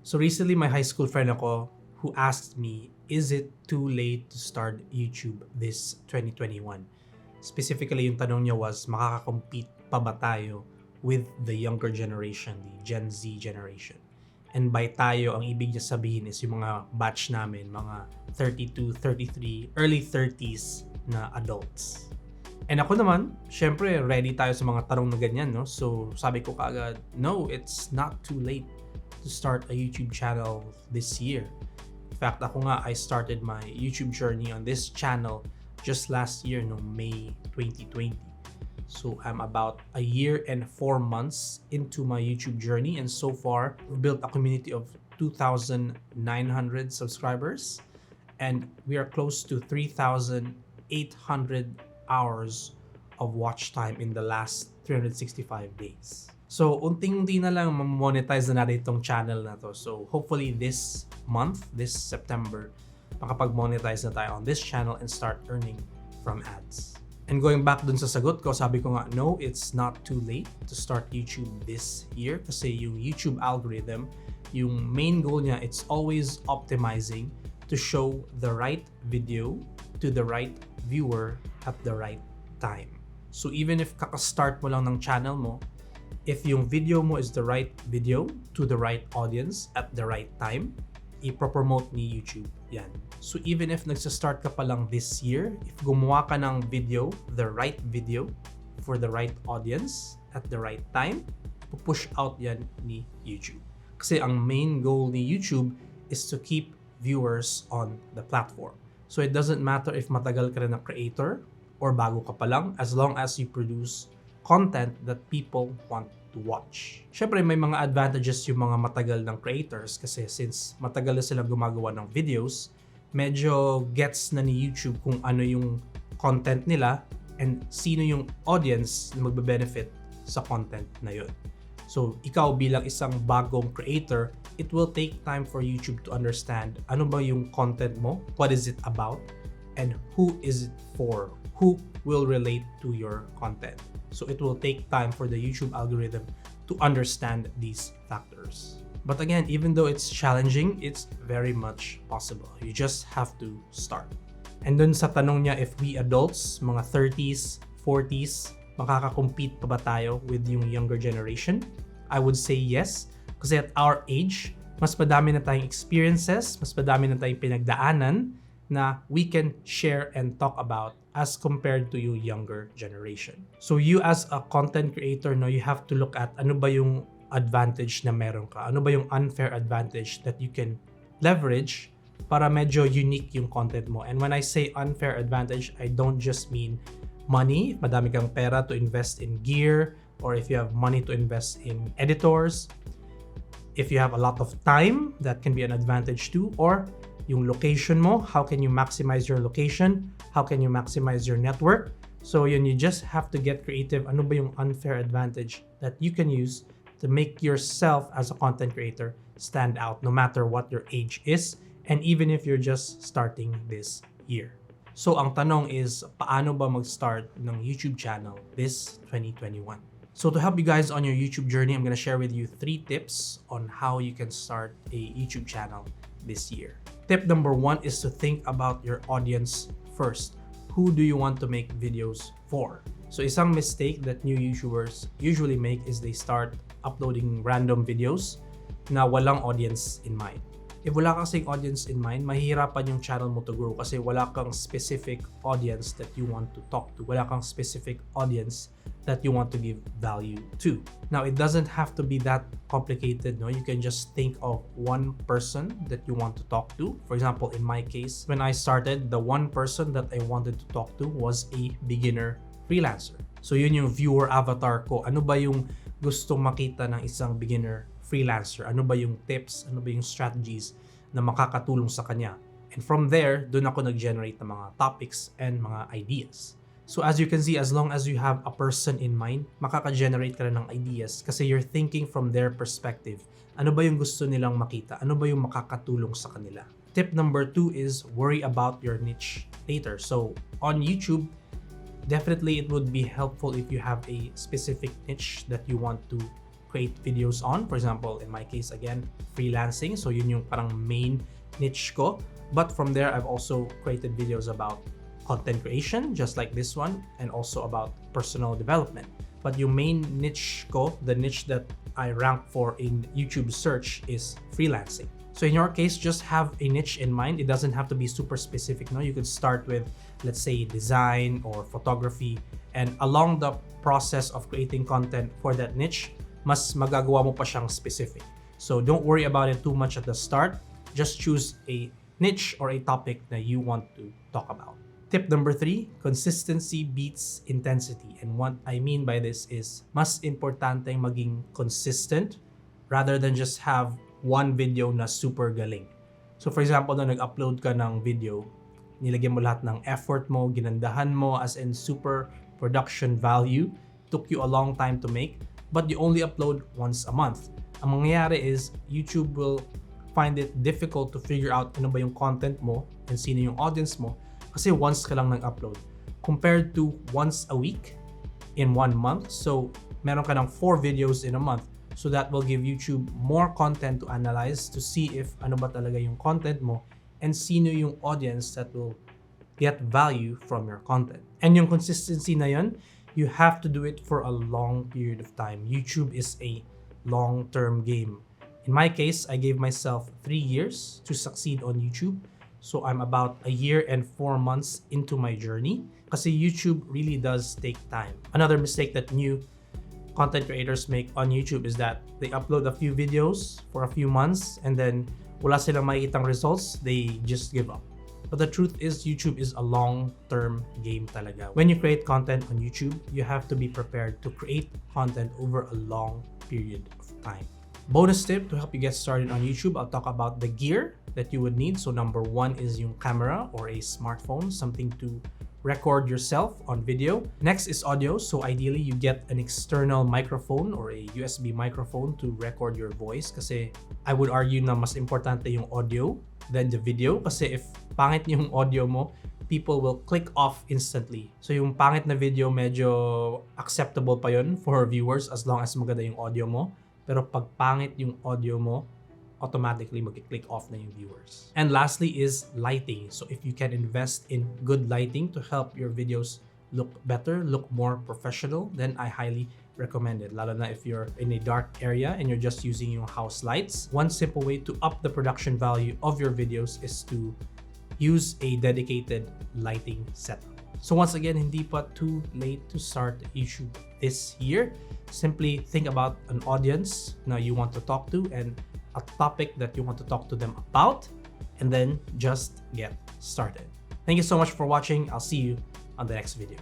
So recently, my high school friend ako who asked me, is it too late to start YouTube this 2021? Specifically, yung tanong niya was, makakakompete pa ba tayo with the younger generation, the Gen Z generation? And by tayo, ang ibig niya sabihin is yung mga batch namin, mga 32, 33, early 30s na adults. And ako naman, syempre, ready tayo sa mga tanong na ganyan, no? So, sabi ko kaagad, no, it's not too late to start a YouTube channel this year. In fact, ako nga, I started my YouTube journey on this channel just last year, no, May 2020. So, I'm about a year and 4 months into my YouTube journey, and so far, we've built a community of 2,900 subscribers, and we are close to 3,800 hours of watch time in the last 365 days. So, unting-unti na lang ma-monetize na natin itong channel na to. So, hopefully this month, this September, makapag-monetize na tayo on this channel and start earning from ads. And going back dun sa sagot ko, sabi ko nga, no, it's not too late to start YouTube this year kasi yung YouTube algorithm, yung main goal niya, it's always optimizing to show the right video to the right viewer at the right time. So even if kaka-start mo lang ng channel mo, if yung video mo is the right video to the right audience at the right time, ipropromote ni YouTube yan. So even if nagsa-start ka pa lang this year, if gumawa ka ng video, the right video for the right audience at the right time, pupush out yan ni YouTube. Kasi ang main goal ni YouTube is to keep viewers on the platform. So it doesn't matter if matagal ka rin na creator or bago ka pa lang, as long as you produce content that people want to watch. Syempre may mga advantages yung mga matagal ng creators kasi since matagal na silang gumagawa ng videos, medyo gets na ni YouTube kung ano yung content nila and sino yung audience na magbe-benefit sa content na yun. So, ikaw bilang isang bagong creator, it will take time for YouTube to understand ano ba yung content mo, what is it about, and who is it for, who will relate to your content. So, it will take time for the YouTube algorithm to understand these factors. But again, even though it's challenging, it's very much possible. You just have to start. And dun sa tanong niya, if we adults, mga 30s, 40s, makakakompete pa ba tayo with yung younger generation? I would say yes. Kasi at our age, mas madami na tayong experiences, mas madami na tayong pinagdaanan na we can share and talk about as compared to yung younger generation. So you as a content creator, no, you have to look at ano ba yung advantage na meron ka? Ano ba yung unfair advantage that you can leverage para medyo unique yung content mo? And when I say unfair advantage, I don't just mean money, madami kang pera to invest in gear, or if you have money to invest in editors, if you have a lot of time, that can be an advantage too, or yung location mo, how can you maximize your location, how can you maximize your network. So yun, you just have to get creative. Ano ba yung unfair advantage that you can use to make yourself as a content creator stand out no matter what your age is, and even if you're just starting this year. So ang tanong is, paano ba mag-start ng YouTube channel this 2021? So to help you guys on your YouTube journey, I'm gonna share with you 3 tips on how you can start a YouTube channel this year. Tip number 1 is to think about your audience first. Who do you want to make videos for? So isang mistake that new YouTubers usually make is they start uploading random videos na walang audience in mind. If wala kasing audience in mind, mahihirapan yung channel mo to grow kasi wala kang specific audience that you want to talk to. Wala kang specific audience that you want to give value to. Now, it doesn't have to be that complicated, no? You can just think of one person that you want to talk to. For example, in my case, when I started, the one person that I wanted to talk to was a beginner freelancer. So yun yung viewer avatar ko. Ano ba yung gustong makita ng isang beginner freelancer? Ano ba yung tips? Ano ba yung strategies na makakatulong sa kanya? And from there, doon ako nag-generate ng mga topics and mga ideas. So as you can see, as long as you have a person in mind, makaka-generate ka rin ng ideas kasi you're thinking from their perspective. Ano ba yung gusto nilang makita? Ano ba yung makakatulong sa kanila? Tip number 2 is worry about your niche later. So on YouTube, definitely it would be helpful if you have a specific niche that you want to create videos on. For example, in my case, again, freelancing. So yun yung parang main niche ko. But from there, I've also created videos about content creation, just like this one, and also about personal development. But yung main niche ko, the niche that I rank for in YouTube search, is freelancing. So in your case, just have a niche in mind. It doesn't have to be super specific. No, you could start with, let's say, design or photography. And along the process of creating content for that niche, mas magagawa mo pa siyang specific. So don't worry about it too much at the start. Just choose a niche or a topic that you want to talk about. Tip number 3, consistency beats intensity. And what I mean by this is, mas importante maging consistent rather than just have one video na super galing. So for example, na nag-upload ka ng video, nilagyan mo lahat ng effort mo, ginandahan mo, as in super production value, took you a long time to make, but you only upload once a month. Ang mangyayari is, YouTube will find it difficult to figure out ano ba yung content mo and sino yung audience mo kasi once ka lang nag-upload. Compared to once a week in 1 month, so meron ka ng 4 videos in a month. So that will give YouTube more content to analyze to see if ano ba talaga yung content mo and sino yung audience that will get value from your content. And yung consistency na yun, you have to do it for a long period of time. YouTube is a long-term game. In my case, I gave myself 3 years to succeed on YouTube. So I'm about 1 year and 4 months into my journey. Kasi YouTube really does take time. Another mistake that new content creators make on YouTube is that they upload a few videos for a few months and then wala silang makikitang results, they just give up. But the truth is, YouTube is a long-term game talaga. When you create content on YouTube, you have to be prepared to create content over a long period of time. Bonus tip to help you get started on YouTube, I'll talk about the gear that you would need. So number 1 is yung camera or a smartphone, something to record yourself on video. Next is audio. So ideally, you get an external microphone or a USB microphone to record your voice kasi I would argue na mas importante yung audio than the video kasi if pangit yung audio mo, people will click off instantly. So yung pangit na video, medyo acceptable pa yun for viewers as long as maganda yung audio mo. Pero pag pangit yung audio mo, automatically mag-click off na yung viewers. And lastly is lighting. So if you can invest in good lighting to help your videos look better, look more professional, then I highly recommend it. Lalo na if you're in a dark area and you're just using your house lights. One simple way to up the production value of your videos is to use a dedicated lighting setup. So once again, hindi pa too late to start YouTube this year. Simply think about an audience na you want to talk to and a topic that you want to talk to them about, and then just get started. Thank you so much for watching. I'll see you on the next video.